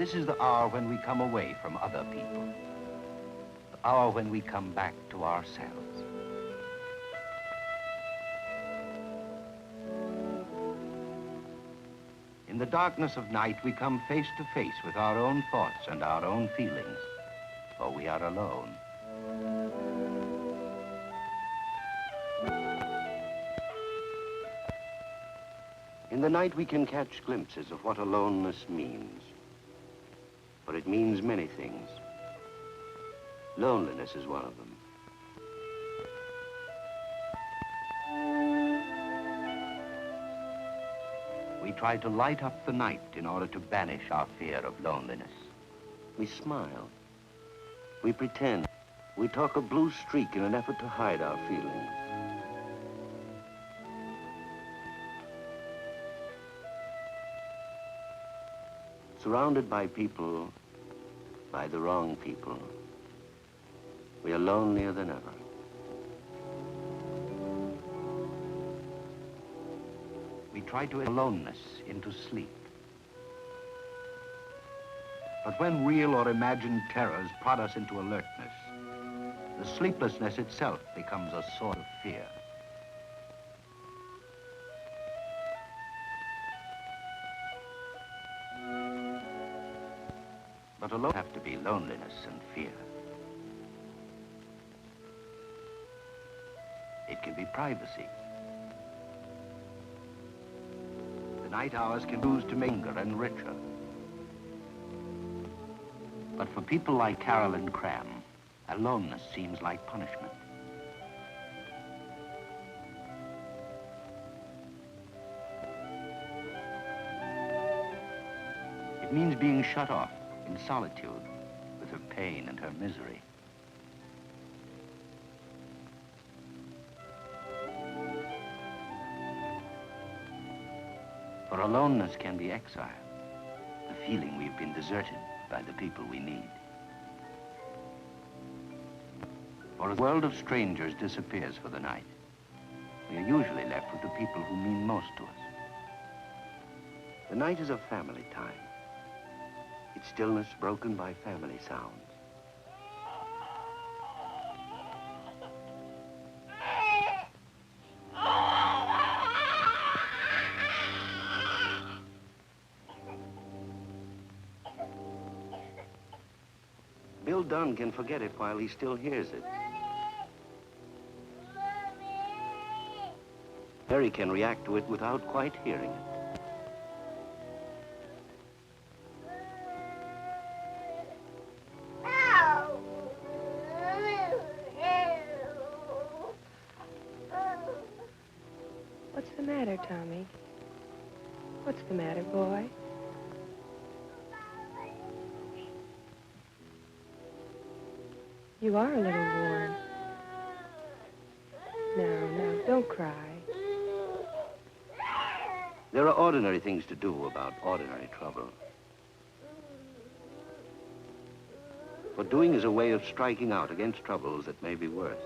This is the hour when we come away from other people. The hour when we come back to ourselves. In the darkness of night, we come face to face with our own thoughts and our own feelings, for we are alone. In the night, we can catch glimpses of what aloneness means. For it means many things. Loneliness is one of them. We try to light up the night in order to banish our fear of loneliness. We smile. We pretend. We talk a blue streak in an effort to hide our feelings. Surrounded by people, by the wrong people, we are lonelier than ever. We try to aloneness into sleep. But when real or imagined terrors prod us into alertness, the sleeplessness itself becomes a sort of fear. But alone have to be loneliness and fear. It can be privacy. The night hours can choose to make longer and richer. But for people like Carolyn Cram, aloneness seems like punishment. It means being shut off in solitude with her pain and her misery. For aloneness can be exile, the feeling we've been deserted by the people we need. For a world of strangers disappears for the night, we are usually left with the people who mean most to us. The night is a family time. Its stillness broken by family sounds. Bill Dunn can forget it while he still hears it. Mary can react to it without quite hearing it. What's the matter, Tommy? What's the matter, boy? You are a little worn. No, don't cry. There are ordinary things to do about ordinary trouble. For doing is a way of striking out against troubles that may be worse.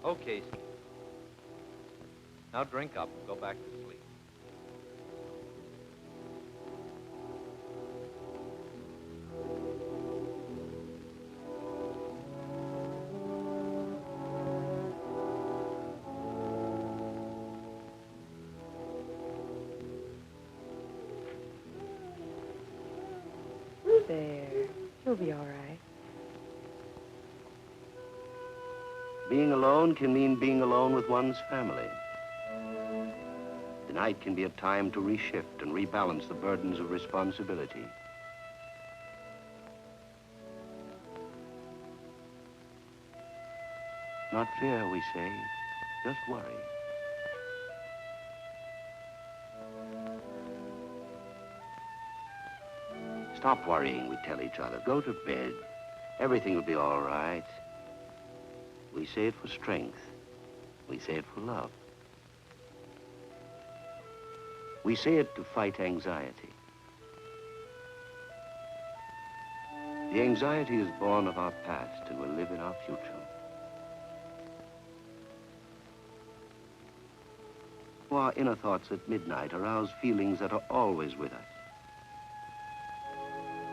Okay, now drink up and go back to sleep. There, you'll be all right. Being alone can mean being alone with one's family. The night can be a time to reshift and rebalance the burdens of responsibility. Not fear, we say, just worry. Stop worrying, we tell each other. Go to bed. Everything will be all right. We say it for strength. We say it for love. We say it to fight anxiety. The anxiety is born of our past and will live in our future. Our inner thoughts at midnight arouse feelings that are always with us.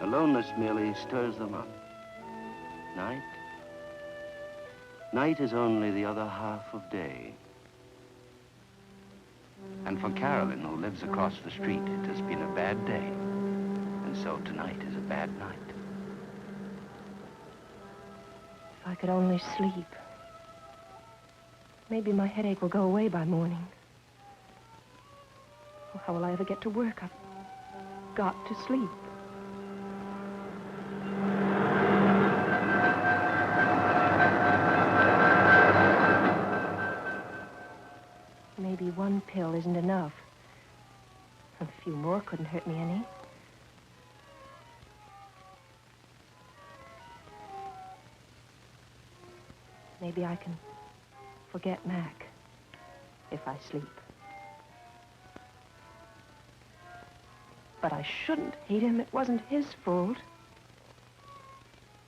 Aloneness merely stirs them up. Night? Night is only the other half of day. And for Carolyn, who lives across the street, it has been a bad day. And so tonight is a bad night. If I could only sleep. Maybe my headache will go away by morning. Oh, how will I ever get to work? I've got to sleep. Maybe one pill isn't enough. A few more couldn't hurt me any. Maybe I can forget Mac if I sleep. But I shouldn't hate him. It wasn't his fault.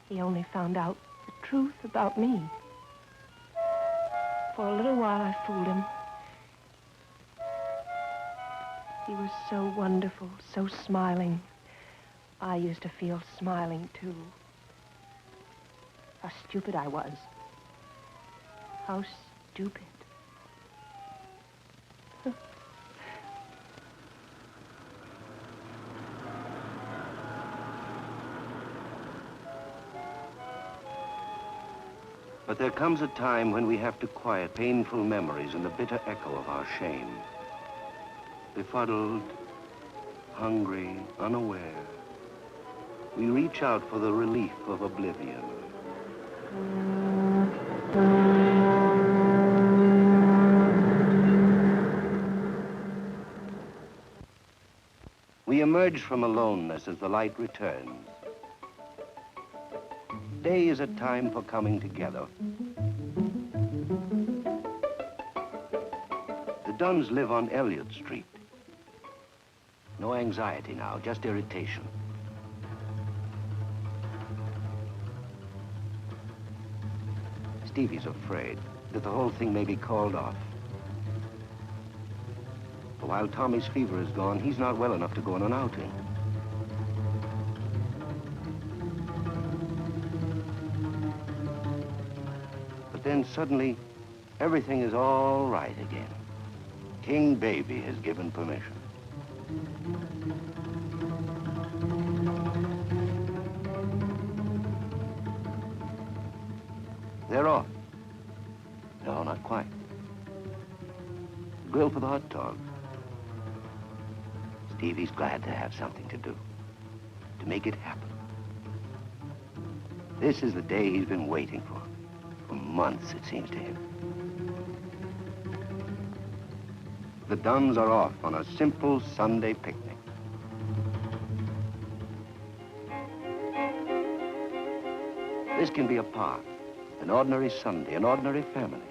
He only found out the truth about me. For a little while, I fooled him. He was so wonderful, so smiling. I used to feel smiling, too. How stupid I was. How stupid. But there comes a time when we have to quiet painful memories and the bitter echo of our shame. Befuddled, hungry, unaware, we reach out for the relief of oblivion. We emerge from aloneness as the light returns. Day is a time for coming together. The Dunns live on Elliott Street. No anxiety now, just irritation. Stevie's afraid that the whole thing may be called off. But while Tommy's fever is gone, he's not well enough to go on an outing. But then suddenly, everything is all right again. King Baby has given permission. They're off. No, not quite. Grill for the hot dogs. Stevie's glad to have something to do, to make it happen. This is the day he's been waiting for months, it seems to him. The Dunns are off on a simple Sunday picnic. This can be a park, an ordinary Sunday, an ordinary family.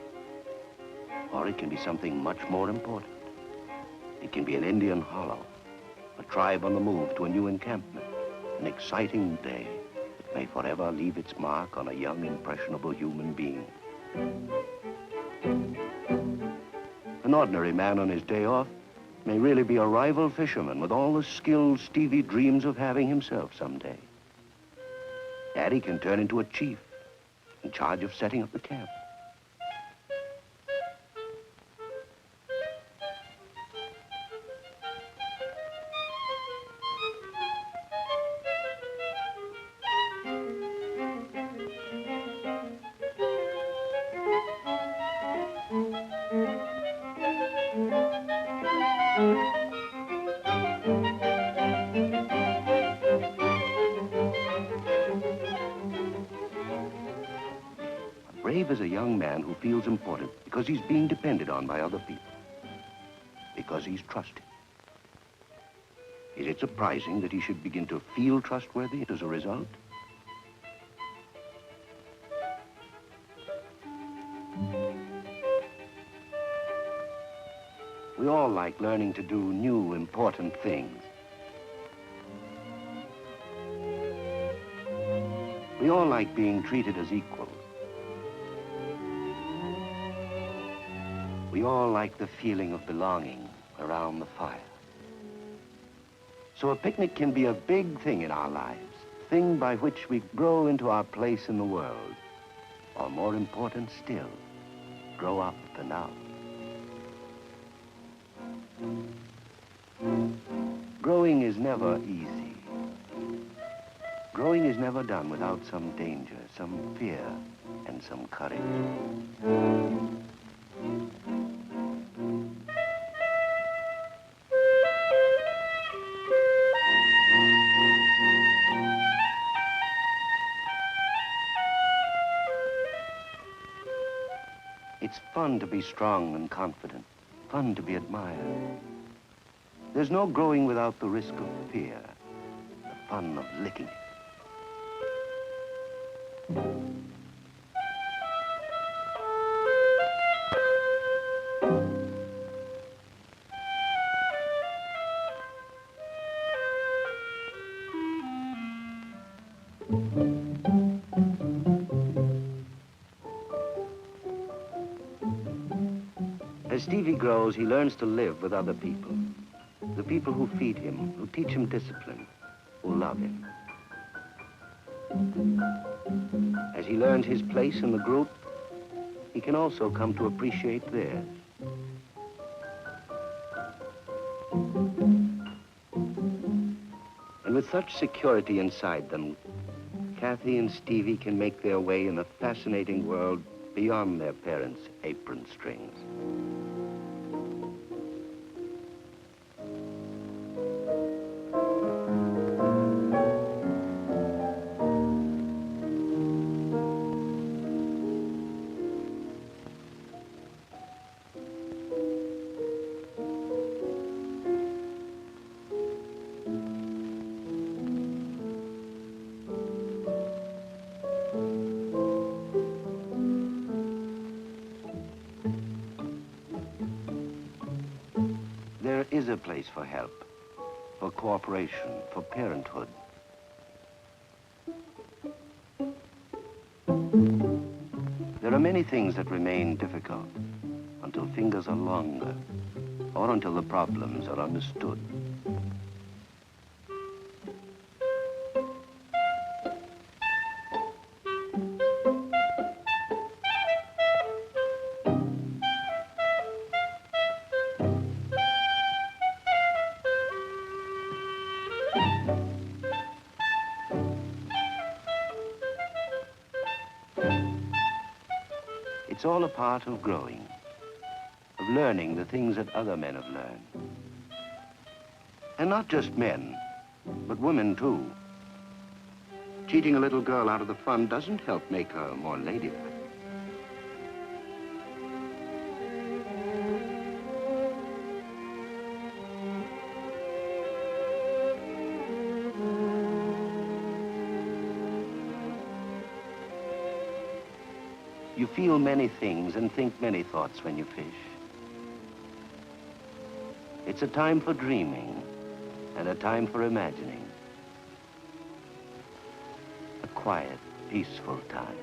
Or it can be something much more important. It can be an Indian hollow, a tribe on the move to a new encampment, an exciting day that may forever leave its mark on a young, impressionable human being. An ordinary man on his day off may really be a rival fisherman with all the skills Stevie dreams of having himself someday. Daddy can turn into a chief in charge of setting up the camp. Brave is a young man who feels important because he's being depended on by other people, because he's trusted. Is it surprising that he should begin to feel trustworthy as a result? We all like learning to do new, important things. We all like being treated as equals. We all like the feeling of belonging around the fire. So a picnic can be a big thing in our lives, a thing by which we grow into our place in the world, or more important still, grow up and out. Growing is never easy. Growing is never done without some danger, some fear, and some courage. It's fun to be strong and confident, fun to be admired. There's no growing without the risk of fear, the fun of licking it. As Stevie grows, he learns to live with other people. The people who feed him, who teach him discipline, who love him. As he learns his place in the group, he can also come to appreciate theirs. And with such security inside them, Kathy and Stevie can make their way in a fascinating world beyond their parents' apron strings. There is a place for help, for cooperation, for parenthood. There are many things that remain difficult until fingers are longer or until the problems are understood. It's all a part of growing, of learning the things that other men have learned. And not just men, but women too. Cheating a little girl out of the fun doesn't help make her more ladylike. You feel many things and think many thoughts when you fish. It's a time for dreaming and a time for imagining. A quiet, peaceful time.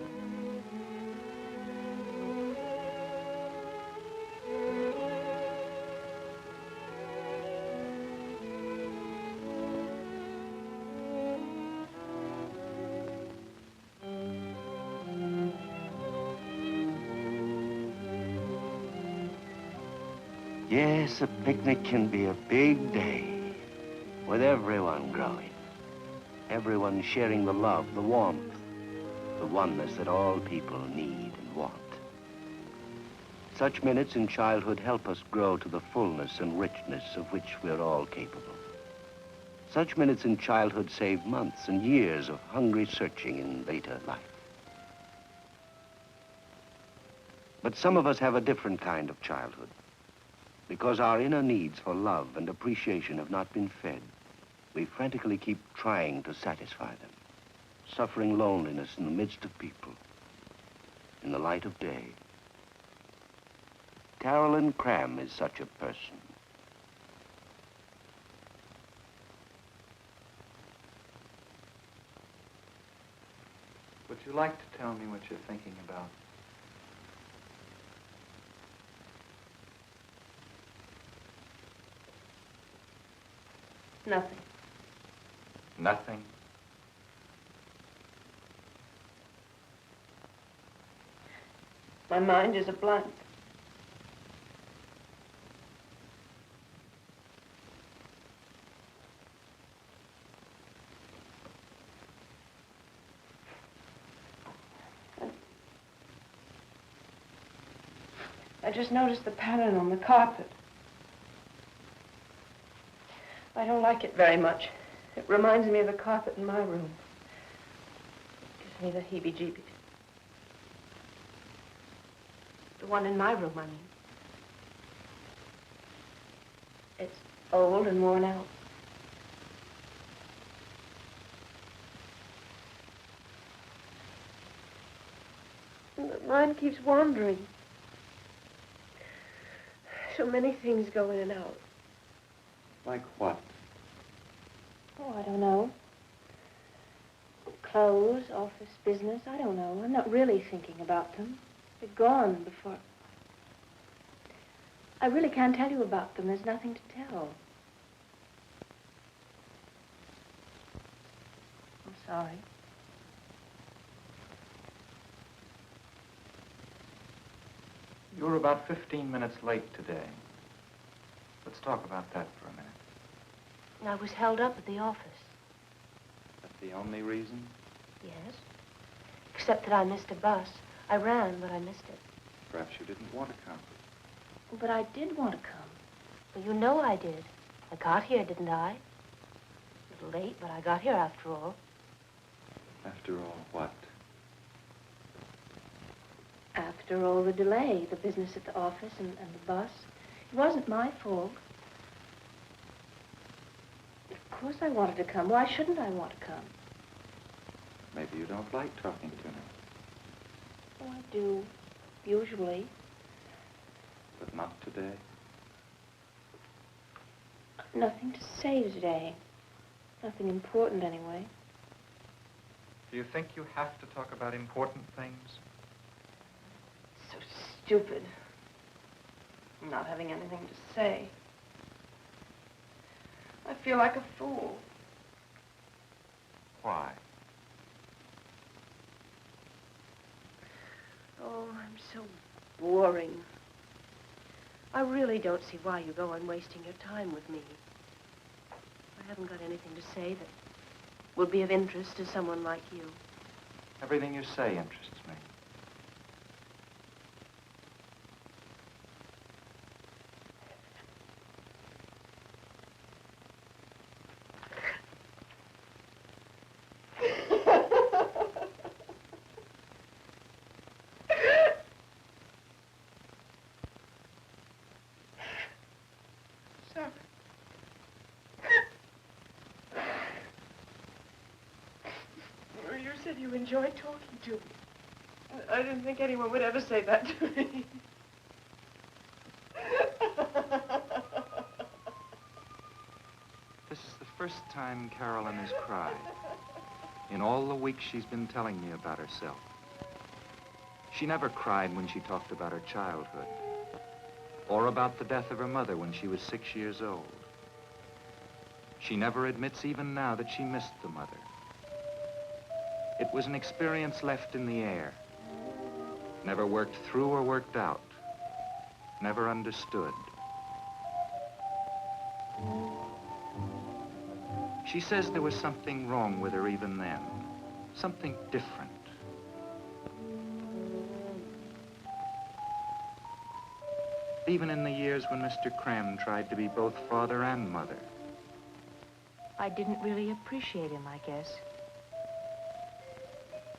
Yes, a picnic can be a big day with everyone growing, everyone sharing the love, the warmth, the oneness that all people need and want. Such minutes in childhood help us grow to the fullness and richness of which we're all capable. Such minutes in childhood save months and years of hungry searching in later life. But some of us have a different kind of childhood. Because our inner needs for love and appreciation have not been fed, we frantically keep trying to satisfy them, suffering loneliness in the midst of people, in the light of day. Carolyn Cram is such a person. Would you like to tell me what you're thinking about? Nothing. Nothing? My mind is a blank. I just noticed the pattern on the carpet. I don't like it very much. It reminds me of the carpet in my room. Gives me the heebie-jeebies. The one in my room, I mean. It's old and worn out. And the mind keeps wandering. So many things go in and out. Like what? Oh, I don't know. Clothes, office, business, I don't know. I'm not really thinking about them. They're gone before. I really can't tell you about them. There's nothing to tell. I'm sorry. You were about 15 minutes late today. Let's talk about that for a minute. I was held up at the office. That's the only reason? Yes. Except that I missed a bus. I ran, but I missed it. Perhaps you didn't want to come. But I did want to come. Well, you know I did. I got here, didn't I? A little late, but I got here after all. After all, what? After all the delay, the business at the office and the bus. It wasn't my fault. Of course I wanted to come. Why shouldn't I want to come? Maybe you don't like talking to me. Oh, I do. Usually. But not today. Nothing to say today. Nothing important, anyway. Do you think you have to talk about important things? So stupid. Not having anything to say. I feel like a fool. Why? Oh, I'm so boring. I really don't see why you go on wasting your time with me. I haven't got anything to say that would be of interest to someone like you. Everything you say interests me. You said you enjoyed talking to me. I didn't think anyone would ever say that to me. This is the first time Carolyn has cried in all the weeks she's been telling me about herself. She never cried when she talked about her childhood or about the death of her mother when she was 6 years old. She never admits even now that she missed the mother. It was an experience left in the air, never worked through or worked out, never understood. She says there was something wrong with her even then, something different. Even in the years when Mr. Cram tried to be both father and mother. I didn't really appreciate him, I guess.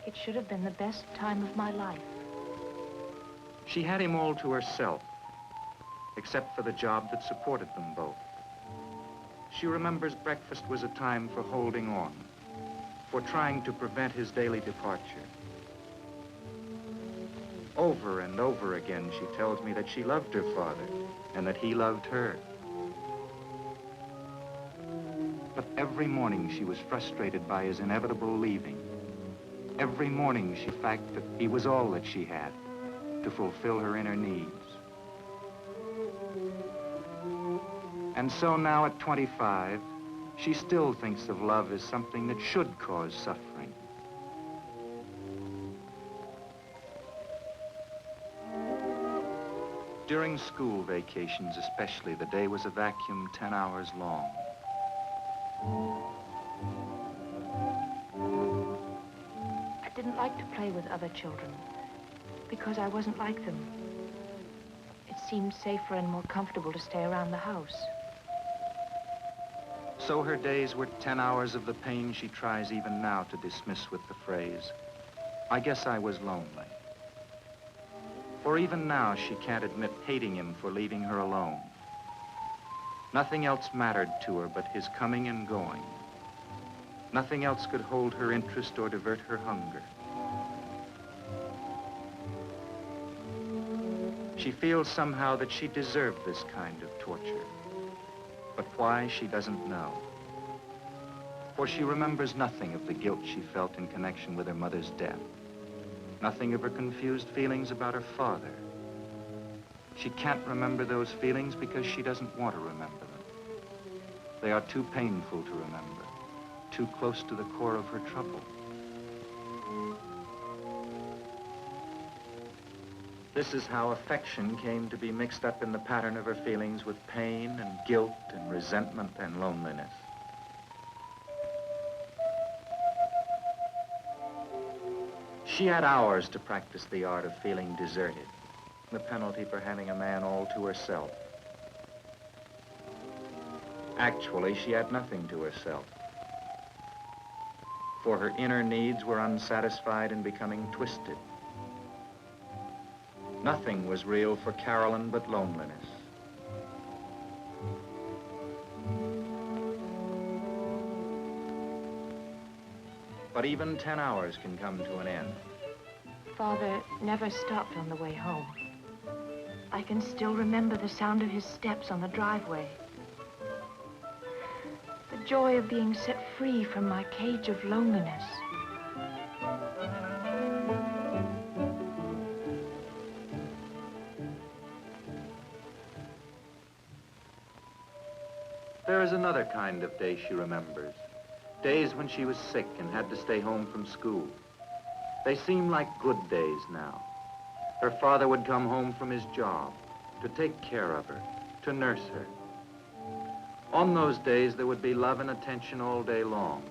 It should have been the best time of my life. She had him all to herself, except for the job that supported them both. She remembers breakfast was a time for holding on, for trying to prevent his daily departure. Over and over again, she tells me that she loved her father and that he loved her. But every morning she was frustrated by his inevitable leaving, Every morning she fact that he was all that she had to fulfill her inner needs. And so now at 25, she still thinks of love as something that should cause suffering. During school vacations especially, the day was a vacuum 10 hours long. I didn't like to play with other children because I wasn't like them. It seemed safer and more comfortable to stay around the house. So her days were 10 hours of the pain she tries even now to dismiss with the phrase, "I guess I was lonely." For even now, she can't admit hating him for leaving her alone. Nothing else mattered to her but his coming and going. Nothing else could hold her interest or divert her hunger. She feels somehow that she deserved this kind of torture. But why, she doesn't know. For she remembers nothing of the guilt she felt in connection with her mother's death. Nothing of her confused feelings about her father. She can't remember those feelings because she doesn't want to remember them. They are too painful to remember, too close to the core of her trouble. This is how affection came to be mixed up in the pattern of her feelings with pain and guilt and resentment and loneliness. She had hours to practice the art of feeling deserted, the penalty for having a man all to herself. Actually, she had nothing to herself, for her inner needs were unsatisfied and becoming twisted. Nothing was real for Carolyn but loneliness. But even 10 hours can come to an end. Father never stopped on the way home. I can still remember the sound of his steps on the driveway. The joy of being set free from my cage of loneliness. There is another kind of day she remembers. Days when she was sick and had to stay home from school. They seem like good days now. Her father would come home from his job to take care of her, to nurse her. On those days, there would be love and attention all day long.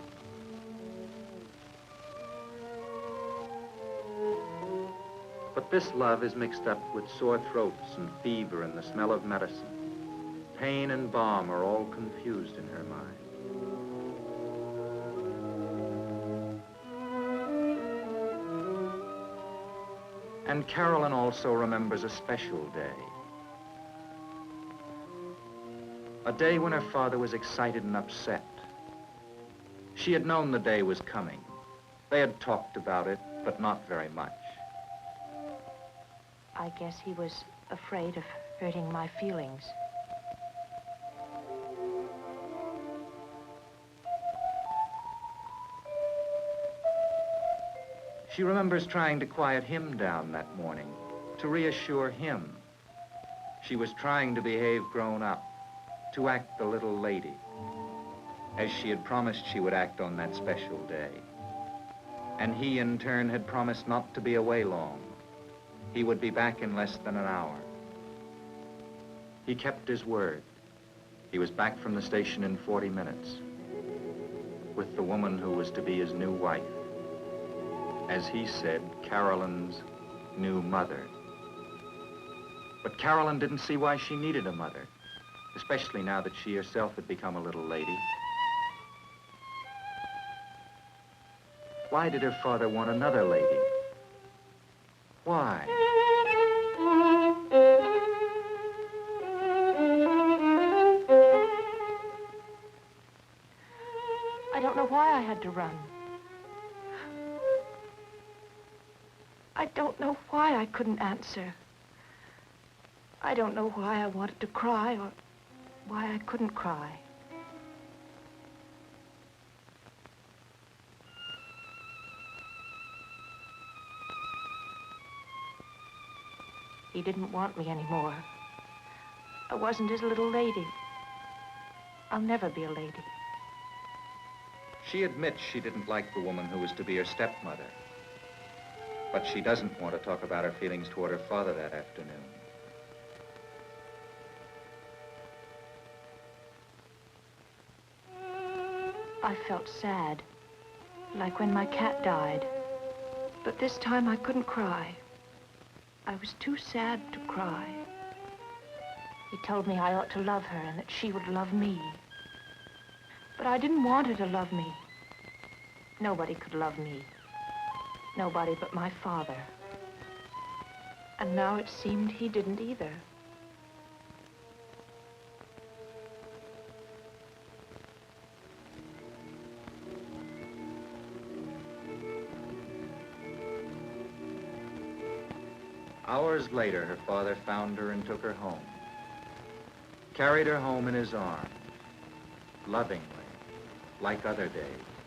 But this love is mixed up with sore throats and fever and the smell of medicine. Pain and balm are all confused in her mind. And Carolyn also remembers a special day. A day when her father was excited and upset. She had known the day was coming. They had talked about it, but not very much. I guess he was afraid of hurting my feelings. She remembers trying to quiet him down that morning, to reassure him. She was trying to behave grown up, to act the little lady, as she had promised she would act on that special day. And he, in turn, had promised not to be away long. He would be back in less than an hour. He kept his word. He was back from the station in 40 minutes, with the woman who was to be his new wife. As he said, Carolyn's new mother. But Carolyn didn't see why she needed a mother, especially now that she herself had become a little lady. Why did her father want another lady? Why? I don't know why I had to run. I don't know why I couldn't answer. I don't know why I wanted to cry or why I couldn't cry. He didn't want me anymore. I wasn't his little lady. I'll never be a lady. She admits she didn't like the woman who was to be her stepmother. But she doesn't want to talk about her feelings toward her father that afternoon. I felt sad, like when my cat died. But this time I couldn't cry. I was too sad to cry. He told me I ought to love her and that she would love me. But I didn't want her to love me. Nobody could love me. Nobody but my father. And now it seemed he didn't either. Hours later, her father found her and took her home. Carried her home in his arms, lovingly, like other days.